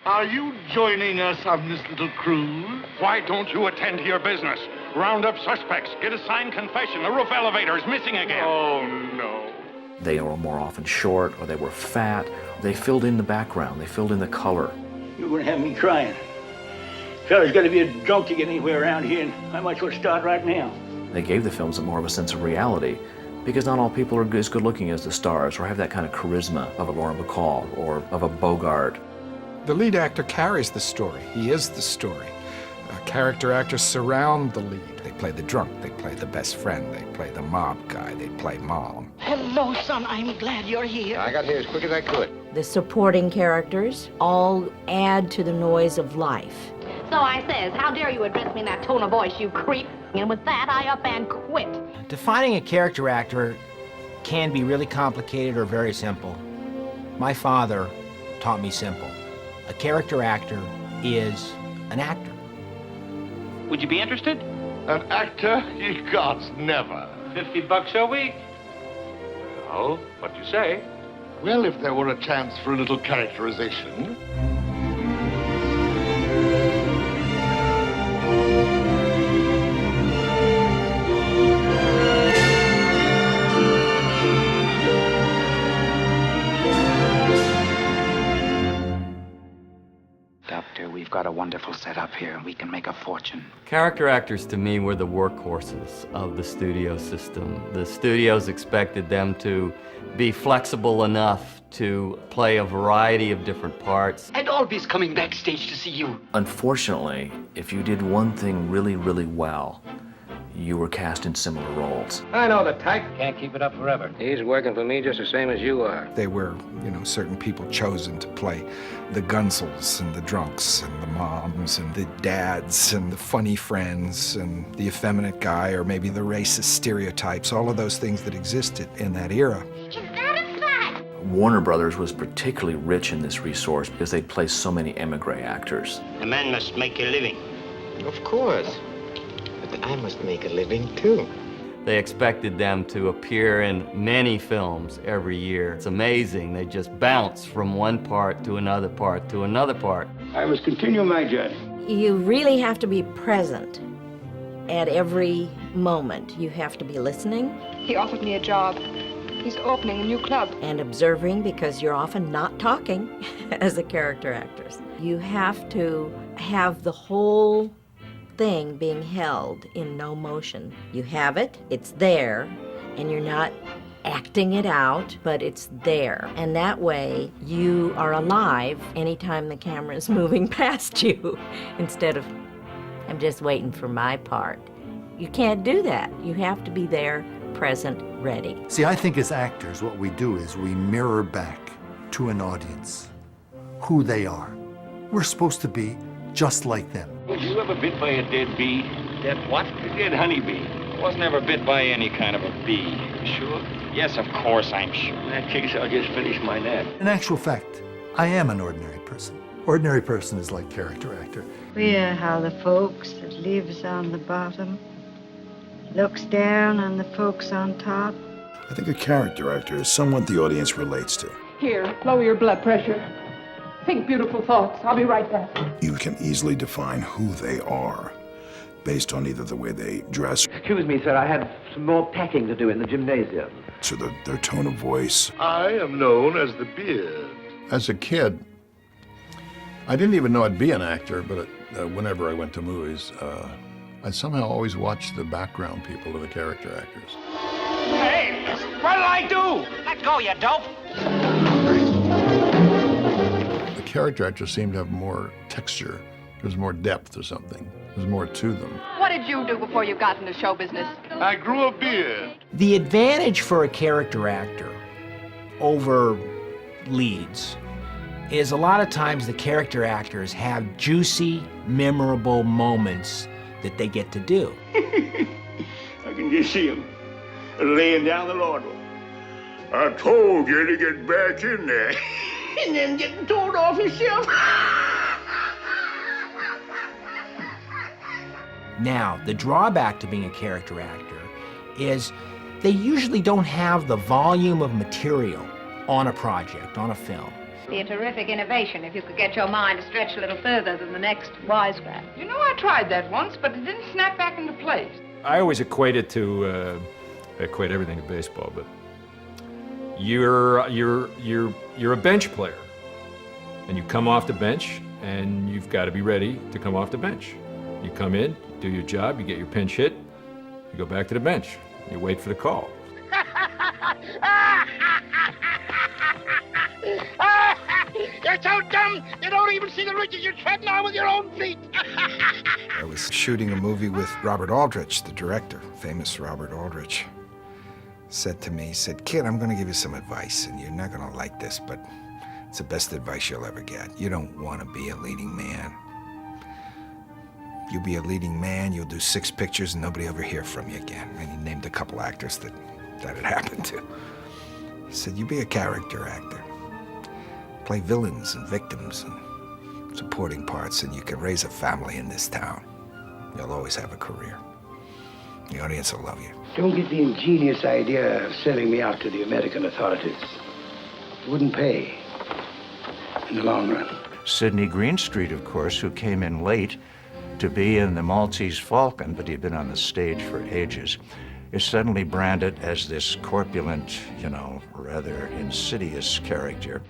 Are you joining us on this little cruise? Why don't you attend to your business? Round up suspects. Get a signed confession. The roof elevator is missing again. Oh, no. They were more often short, or they were fat. They filled in the background. They filled in the color. You're going to have me crying. Fella's got to be a drunk to get anywhere around here, and I might as well start right now. They gave the films more of a sense of reality, because not all people are as good looking as the stars or have that kind of charisma of a Lauren Bacall or of a Bogart. The lead actor carries the story. He is the story. Character actors surround the lead. They play the drunk, they play the best friend, they play the mob guy, they play mom. Hello, son. I'm glad you're here. I got here as quick as I could. The supporting characters all add to the noise of life. So I says, how dare you address me in that tone of voice, you creep? And with that, I up and quit. Defining a character actor can be really complicated or very simple. My father taught me simple. A character actor is an actor. Would you be interested? An actor? Ye gods, never. $50 a week. Well, what do you say? Well, if there were a chance for a little characterization. We've got a wonderful setup here, and we can make a fortune. Character actors, to me, were the workhorses of the studio system. The studios expected them to be flexible enough to play a variety of different parts. And Albie's coming backstage to see you. Unfortunately, if you did one thing really, really well, you were cast in similar roles. I know the type. Can't keep it up forever. He's working for me just the same as you are. They were, certain people chosen to play the gunsels and the drunks and the moms and the dads and the funny friends and the effeminate guy or maybe the racist stereotypes, all of those things that existed in that era. Is that a fact? Warner Brothers was particularly rich in this resource because they placed so many emigre actors. A man must make a living. Of course. But I must make a living, too. They expected them to appear in many films every year. It's amazing. They just bounce from one part to another part to another part. I must continue my journey. You really have to be present at every moment. You have to be listening. He offered me a job. He's opening a new club. And observing, because you're often not talking as a character actress. You have to have the whole thing being held in no motion. You have it, it's there, and you're not acting it out, but it's there. And that way, you are alive anytime the camera is moving past you, instead of, I'm just waiting for my part. You can't do that. You have to be there, present, ready. See, I think as actors, what we do is we mirror back to an audience who they are. We're supposed to be just like them. Was you ever bit by a dead bee? Dead what? A dead honeybee. Was never bit by any kind of a bee. Sure? Yes, of course, I'm sure. In that case, I'll just finish my nap. In actual fact, I am an ordinary person. Ordinary person is like character actor. Queer how the folks that lives on the bottom looks down on the folks on top. I think a character actor is someone the audience relates to. Here, lower your blood pressure. Think beautiful thoughts. I'll be right back. You can easily define who they are based on either the way they dress. Excuse me, sir. I had some more packing to do in the gymnasium. To their tone of voice. I am known as the Beard. As a kid, I didn't even know I'd be an actor, but whenever I went to movies, I somehow always watched the background people of the character actors. Hey, what'll I do? Let go, you dope. The character actors seemed to have more texture. There's more depth or something. There's more to them. What did you do before you got into show business? I grew a beard. The advantage for a character actor over leads is a lot of times the character actors have juicy, memorable moments that they get to do. I can just see him laying down the law. I told you to get back in there. And then getting told off himself. Now, the drawback to being a character actor is they usually don't have the volume of material on a project, on a film. Be a terrific innovation if you could get your mind to stretch a little further than the next wisecrack. You know, I tried that once, but it didn't snap back into place. I always equate it to, equate everything to baseball, but you're a bench player. And you come off the bench, and you've got to be ready to come off the bench. You come in, do your job, you get your pinch hit, you go back to the bench. You wait for the call. You're so dumb, you don't even see the ridges you're treading on with your own feet. I was shooting a movie with Robert Aldrich, the director, famous Robert Aldrich. Said to me, said, "Kid, I'm gonna give you some advice, and you're not gonna like this, but it's the best advice you'll ever get. You don't want to be a leading man. You be a leading man, you'll do 6 pictures and nobody ever hear from you again." And he named a couple actors that it happened to. He said, "You be a character actor. Play villains and victims and supporting parts, and you can raise a family in this town. You'll always have a career. The audience will love you." Don't get the ingenious idea of selling me out to the American authorities. It wouldn't pay in the long run. Sidney Greenstreet, of course, who came in late to be in The Maltese Falcon, but he'd been on the stage for ages, is suddenly branded as this corpulent, rather insidious character.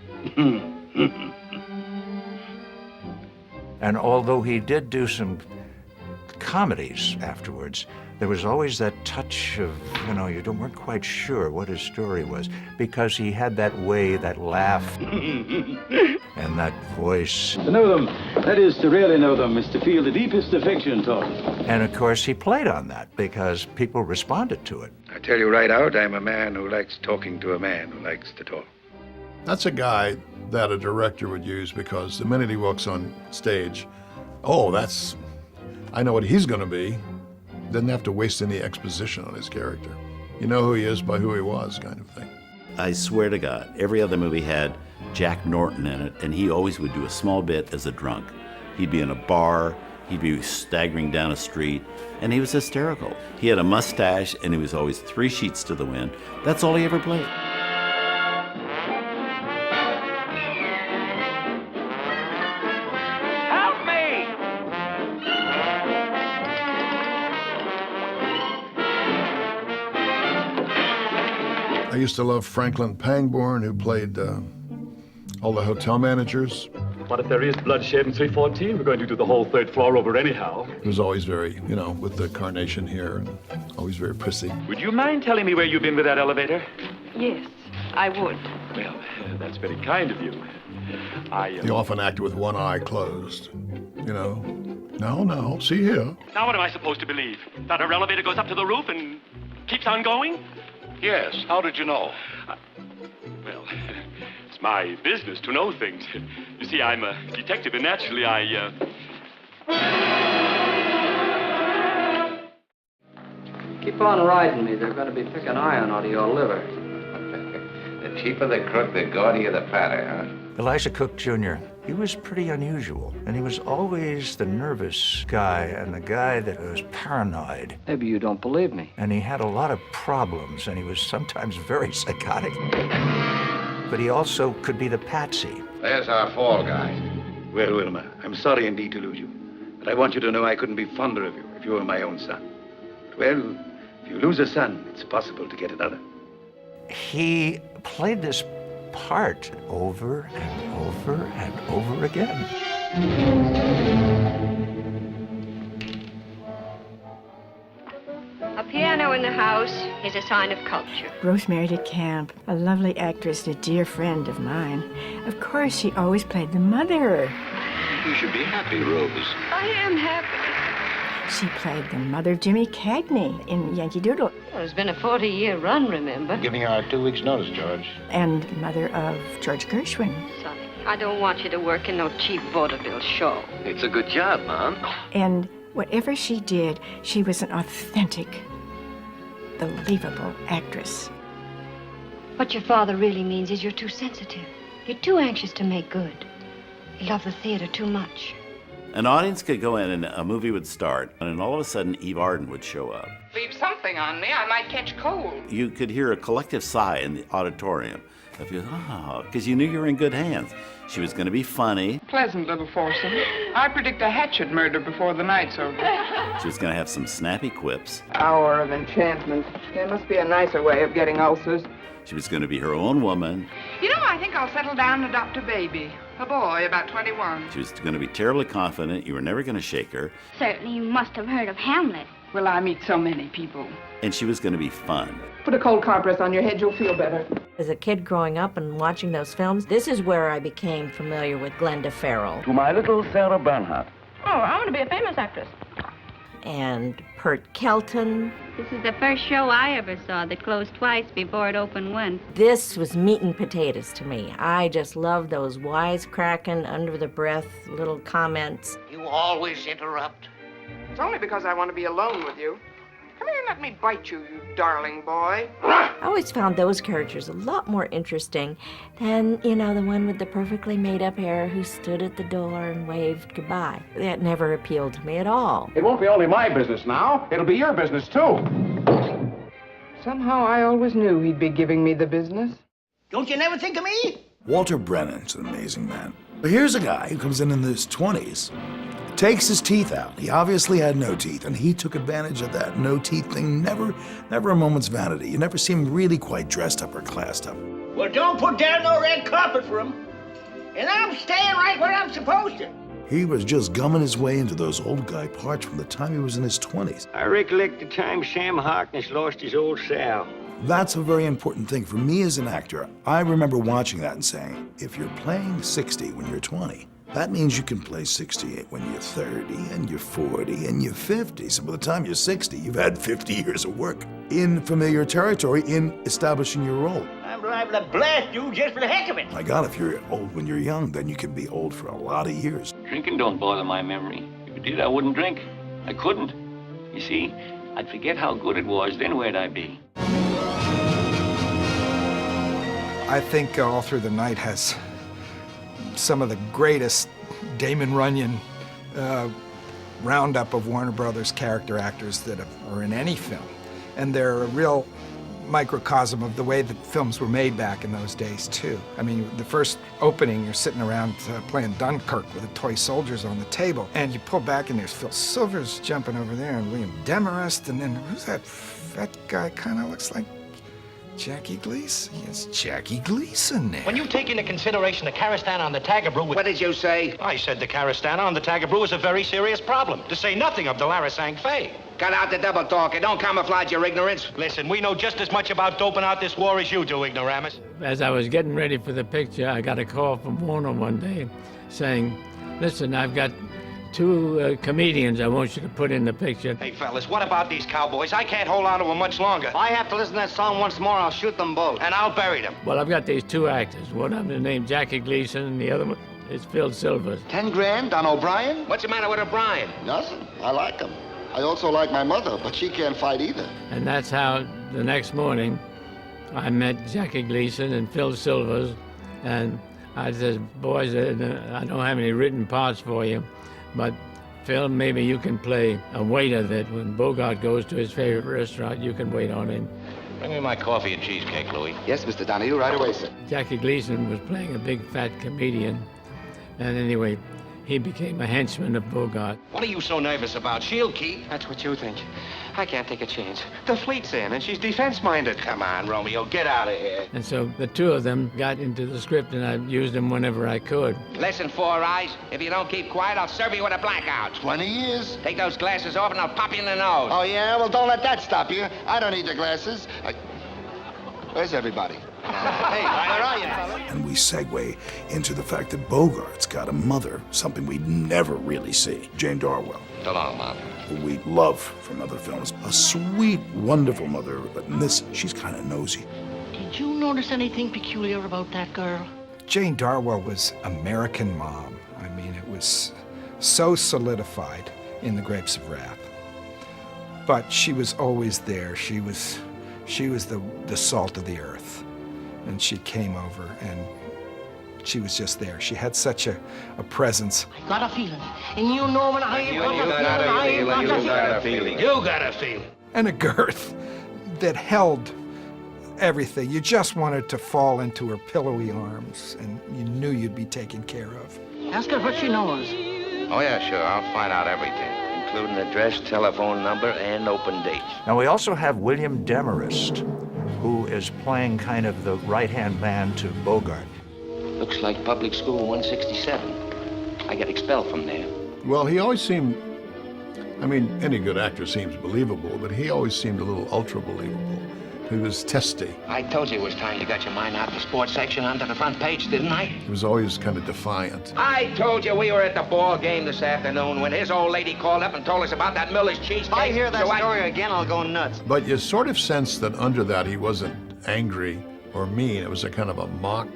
And although he did do some comedies afterwards, there was always that touch of, you weren't quite sure what his story was, because he had that way, that laugh, and that voice. To know them, that is to really know them, is to feel the deepest affection toward them. And of course, he played on that because people responded to it. I tell you right out, I'm a man who likes talking to a man who likes to talk. That's a guy that a director would use because the minute he walks on stage, I know what he's going to be. Doesn't have to waste any exposition on his character. You know who he is by who he was, kind of thing. I swear to God, every other movie had Jack Norton in it, and he always would do a small bit as a drunk. He'd be in a bar, he'd be staggering down a street, and he was hysterical. He had a mustache, and he was always 3 sheets to the wind. That's all he ever played. I used to love Franklin Pangborn, who played all the hotel managers. But if there is bloodshed in 314, we're going to do the whole 3rd floor over anyhow. He was always very, with the carnation here, and always very prissy. Would you mind telling me where you've been with that elevator? Yes, I would. Well, that's very kind of you. He often acted with one eye closed, No, see here. Now what am I supposed to believe? That our elevator goes up to the roof and keeps on going? Yes. How did you know? Well, it's my business to know things. You see, I'm a detective, and naturally Keep on riding me. They're going to be picking iron out of your liver. The cheaper the crook, the gaudier the patter, huh? Elijah Cook Jr., he was pretty unusual, and he was always the nervous guy and the guy that was paranoid. Maybe you don't believe me. And he had a lot of problems, and he was sometimes very psychotic. But he also could be the patsy. There's our fall guy. Well, Wilma, I'm sorry indeed to lose you, but I want you to know I couldn't be fonder of you if you were my own son. But, well, if you lose a son, it's possible to get another. He played this part over and over and over again. A piano in the house is a sign of culture. Rosemary DeCamp, a lovely actress and a dear friend of mine. Of course, she always played the mother. You should be happy, Rose. I am happy. She played the mother of Jimmy Cagney in Yankee Doodle. Well, it's been a 40-year run, remember? Giving her 2 weeks' notice, George. And mother of George Gershwin. Sonny, I don't want you to work in no cheap vaudeville show. It's a good job, Mom. And whatever she did, she was an authentic, believable actress. What your father really means is you're too sensitive. You're too anxious to make good. You love the theater too much. An audience could go in and a movie would start, and then all of a sudden Eve Arden would show up. Leave something on me, I might catch cold. You could hear a collective sigh in the auditorium. Because you knew you were in good hands. She was going to be funny. Pleasant little foursome. I predict a hatchet murder before the night's over. She was going to have some snappy quips. Hour of enchantment. There must be a nicer way of getting ulcers. She was going to be her own woman. You know, I think I'll settle down and adopt a baby. A boy, about 21. She was going to be terribly confident. You were never going to shake her. Certainly you must have heard of Hamlet. Well, I meet so many people. And she was going to be fun. Put a cold compress on your head, you'll feel better. As a kid growing up and watching those films, this is where I became familiar with Glenda Farrell. To my little Sarah Bernhardt. Oh, I want to be a famous actress. And Pert Kelton. This is the first show I ever saw that closed twice before it opened once. This was meat and potatoes to me. I just loved those wisecracking, under-the-breath little comments. You always interrupt. It's only because I want to be alone with you. Come here and let me bite you, you darling boy. I always found those characters a lot more interesting than, you know, the one with the perfectly made-up hair who stood at the door and waved goodbye. That never appealed to me at all. It won't be only my business now. It'll be your business, too. Somehow I always knew he'd be giving me the business. Don't you never think of me? Walter Brennan's an amazing man. But here's a guy who comes in his 20s, takes his teeth out. He obviously had no teeth, and he took advantage of that no teeth thing. Never a moment's vanity. You never see him really quite dressed up or classed up. Well, don't put down no red carpet for him. And I'm staying right where I'm supposed to. He was just gumming his way into those old guy parts from the time he was in his 20s. I recollect the time Sam Harkness lost his old sow. That's a very important thing. For me as an actor, I remember watching that and saying, if you're playing 60 when you're 20, that means you can play 68 when you're 30, and you're 40, and you're 50. So by the time you're 60, you've had 50 years of work in familiar territory in establishing your role. I'm liable to blast you just for the heck of it. My God, if you're old when you're young, then you can be old for a lot of years. Drinking don't bother my memory. If it did, I wouldn't drink. I couldn't. You see, I'd forget how good it was, then where'd I be? I think All Through the Night has some of the greatest Damon Runyon roundup of Warner Brothers character actors that are in any film. And they're a real microcosm of the way the films were made back in those days, too. I mean, the first opening, you're sitting around playing Dunkirk with the toy soldiers on the table, and you pull back and there's Phil Silvers jumping over there and William Demarest, and then who's that fat guy? Kind of looks like Jackie Gleason. Yes, Jackie Gleason there. When you take into consideration the Karastana on the Tagabrew... What did you say? I said the Karastana on the Tagabrew is a very serious problem, to say nothing of the Larasang Fay. Cut out the double talk and don't camouflage your ignorance. Listen, we know just as much about doping out this war as you do, ignoramus. As I was getting ready for the picture, I got a call from Warner one day saying, listen, I've got two comedians I want you to put in the picture. Hey, fellas, what about these cowboys? I can't hold on to them much longer. If I have to listen to that song once more, I'll shoot them both. And I'll bury them. Well, I've got these two actors. One of them is named Jackie Gleason, and the other one is Phil Silvers. 10 grand on O'Brien? What's the matter with O'Brien? Nothing. I like him. I also like my mother, but she can't fight either. And that's how the next morning I met Jackie Gleason and Phil Silvers, and I said, boys, I don't have any written parts for you, but Phil, maybe you can play a waiter that when Bogart goes to his favorite restaurant, you can wait on him. Bring me my coffee and cheesecake, Louis. Yes, Mr. Donahue, right away, sir. Jackie Gleason was playing a big fat comedian, and anyway, he became a henchman of Bogart. What are you so nervous about? She'll keep. That's what you think. I can't take a chance. The fleet's in, and she's defense-minded. Come on, Romeo, get out of here. And so the two of them got into the script, and I used them whenever I could. Listen, Four Eyes, if you don't keep quiet, I'll serve you with a blackout. 20 years. Take those glasses off, and I'll pop you in the nose. Oh, yeah? Well, don't let that stop you. I don't need the glasses. Where's everybody? Hey, where are you, fella? And we segue into the fact that Bogart's got a mother, something we never really see. Jane Darwell. Hello, Mom. Who we love from other films. A sweet, wonderful mother, but in this, she's kind of nosy. Did you notice anything peculiar about that girl? Jane Darwell was American Mom. I mean, it was so solidified in The Grapes of Wrath. But she was always there. She was the salt of the earth. And she came over, and she was just there. She had such a presence. I got a feeling. And you know when I You got a feeling. And a girth that held everything. You just wanted to fall into her pillowy arms, and you knew you'd be taken care of. Ask her what she knows. Oh, yeah, sure. I'll find out everything, including address, telephone number, and open dates. Now, we also have William Demarest, who is playing kind of the right-hand man to Bogart. Looks like public school 167. I got expelled from there. Well, he always seemed, I mean, any good actor seems believable, but he always seemed a little ultra-believable. He was testy. I told you it was time you got your mind out of the sports section onto the front page, didn't I? He was always kind of defiant. I told you we were at the ball game this afternoon when his old lady called up and told us about that Miller's cheesecake. If I hear that story again, I'll go nuts. But you sort of sensed that under that he wasn't angry or mean. It was a kind of a mock,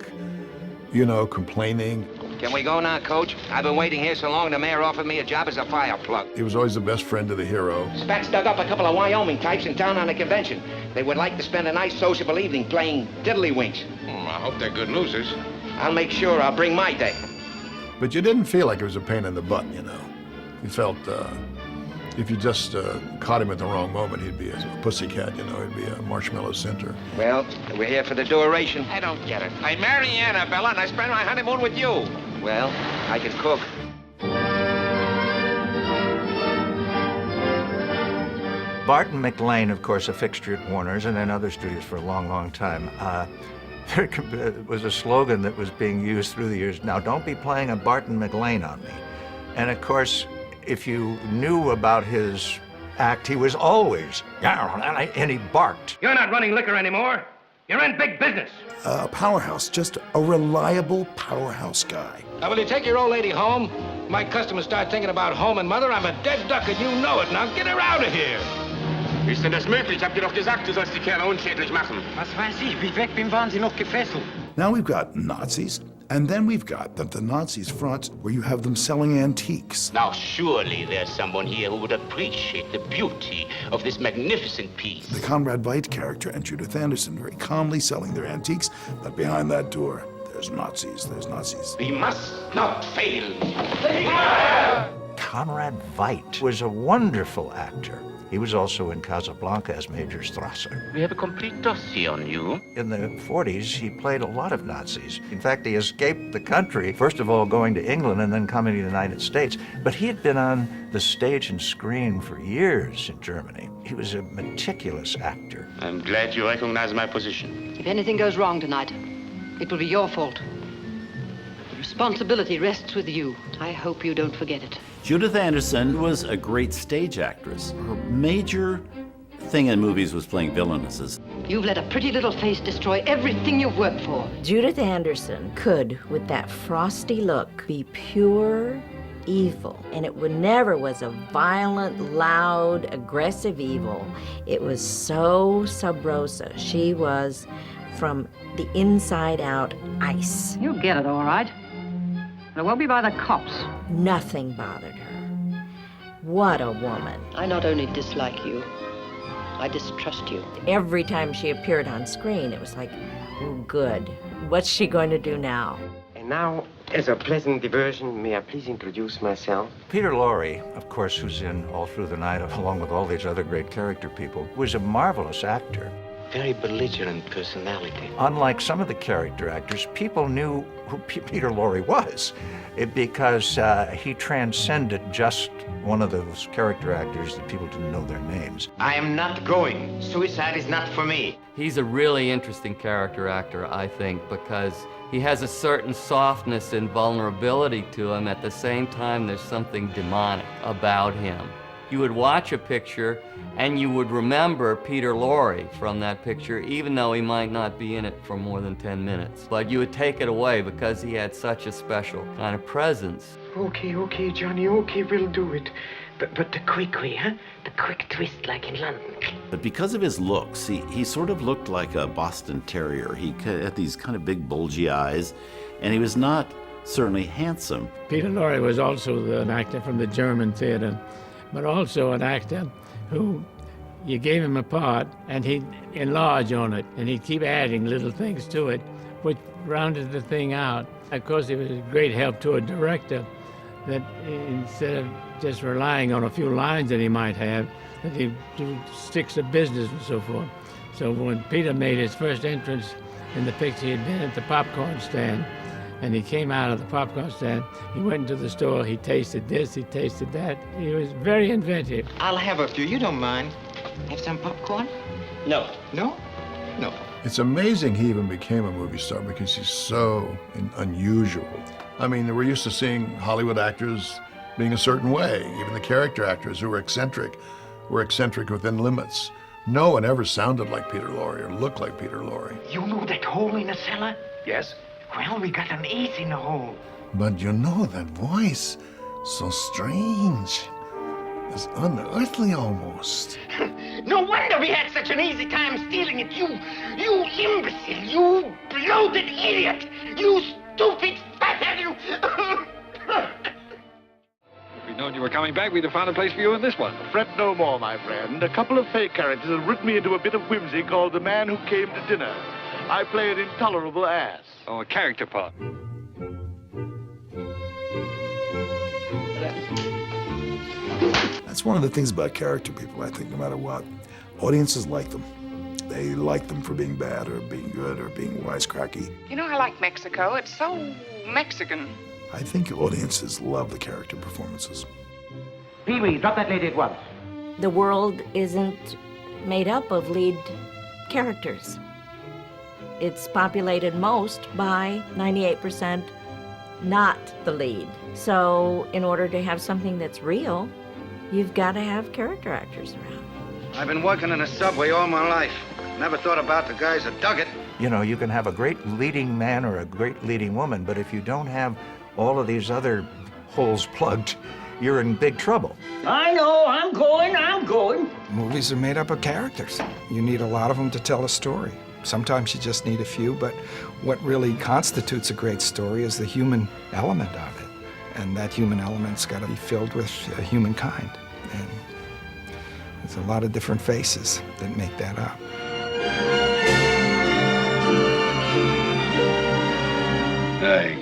you know, complaining. Can we go now, Coach? I've been waiting here so long the mayor offered me a job as a fire plug. He was always the best friend of the hero. Spats dug up a couple of Wyoming types in town on a convention. They would like to spend a nice sociable evening playing tiddlywinks. I hope they're good losers. I'll make sure I'll bring my day. But you didn't feel like it was a pain in the butt, you know. You felt if you just caught him at the wrong moment, he'd be a pussycat, you know. He'd be a marshmallow center. Well, we're here for the duration. I don't get it. I marry Annabella and I spend my honeymoon with you. Well, I can cook. Barton McLean, of course, a fixture at Warner's and then other studios for a long, long time. There was a slogan that was being used through the years, now don't be playing a Barton McLean on me. And of course, if you knew about his act, he was always, and he barked. You're not running liquor anymore. You're in big business. A powerhouse, just a reliable powerhouse guy. Now, will you take your old lady home? My customers start thinking about home and mother. I'm a dead duck and you know it. Now get her out of here. Wie ist denn das möglich? Ich hab dir doch gesagt, du sollst die Kerle unschädlich machen. Was weiß ich, wie weg bin, waren sie noch gefesselt. Now we've got Nazis, and then we've got the Nazis' fronts where you have them selling antiques. Now, surely there's someone here who would appreciate the beauty of this magnificent piece. The Conrad Veidt character and Judith Anderson very calmly selling their antiques, but behind that door, there's Nazis, We must not fail. Conrad Veidt was a wonderful actor. He was also in Casablanca as Major Strasser. We have a complete dossier on you. In the 40s, he played a lot of Nazis. In fact, he escaped the country, first of all going to England and then coming to the United States. But he had been on the stage and screen for years in Germany. He was a meticulous actor. I'm glad you recognize my position. If anything goes wrong tonight, it will be your fault. The responsibility rests with you. I hope you don't forget it. Judith Anderson was a great stage actress. Her major thing in movies was playing villainesses. You've let a pretty little face destroy everything you've worked for. Judith Anderson could, with that frosty look, be pure evil. And it never was a violent, loud, aggressive evil. It was so sub rosa. She was, from the inside out, ice. You'll get it, all right. But it won't be by the cops. Nothing bothered her. What a woman. I not only dislike you, I distrust you. Every time she appeared on screen, it was like, oh, good. What's she going to do now? And now, as a pleasant diversion, may I please introduce myself? Peter Lorre, of course, who's in All Through the Night, along with all these other great character people, was a marvelous actor. Very belligerent personality. Unlike some of the character actors, people knew who Peter Lorre was because he transcended just one of those character actors that people didn't know their names. I am not going. Suicide is not for me. He's a really interesting character actor, I think, because he has a certain softness and vulnerability to him. At the same time, there's something demonic about him. You would watch a picture and you would remember Peter Lorre from that picture, even though he might not be in it for more than 10 minutes. But you would take it away because he had such a special kind of presence. Okay, Johnny, okay, we'll do it. But the quick way, huh? The quick twist like in London. But because of his looks, he sort of looked like a Boston Terrier. He had these kind of big bulgy eyes, and he was not certainly handsome. Peter Lorre was also an actor from the German theater, but also an actor who you gave him a part and he'd enlarge on it and he'd keep adding little things to it, which rounded the thing out. Of course, he was a great help to a director that instead of just relying on a few lines that he might have, that he do sticks of business and so forth. So when Peter made his first entrance in the picture, he'd been at the popcorn stand, and he came out of the popcorn stand, he went into the store, he tasted this, he tasted that. He was very inventive. I'll have a few, you don't mind. Have some popcorn? No. No? No. It's amazing he even became a movie star because he's so unusual. I mean, we're used to seeing Hollywood actors being a certain way. Even the character actors who were eccentric within limits. No one ever sounded like Peter Lorre or looked like Peter Lorre. You know that hole in the cellar? Yes. Well, we got an ace in the hole. But you know that voice, so strange. It's unearthly almost. No wonder we had such an easy time stealing it. You imbecile, you bloated idiot, you stupid fathead, you... If we'd known you were coming back, we'd have found a place for you in this one. Fret no more, my friend. A couple of fake characters have written me into a bit of whimsy called The Man Who Came to Dinner. I play an intolerable ass. Oh, a character part. That's one of the things about character people, I think, no matter what. Audiences like them. They like them for being bad or being good or being wisecracky. You know, I like Mexico. It's so Mexican. I think audiences love the character performances. Pee-wee, drop that lady at once. The world isn't made up of lead characters. It's populated most by 98% not the lead. So in order to have something that's real, you've got to have character actors around. I've been working in a subway all my life. Never thought about the guys that dug it. You know, you can have a great leading man or a great leading woman, but if you don't have all of these other holes plugged, you're in big trouble. I know, I'm going. Movies are made up of characters. You need a lot of them to tell a story. Sometimes you just need a few, but what really constitutes a great story is the human element of it. And that human element's got to be filled with humankind. And there's a lot of different faces that make that up. I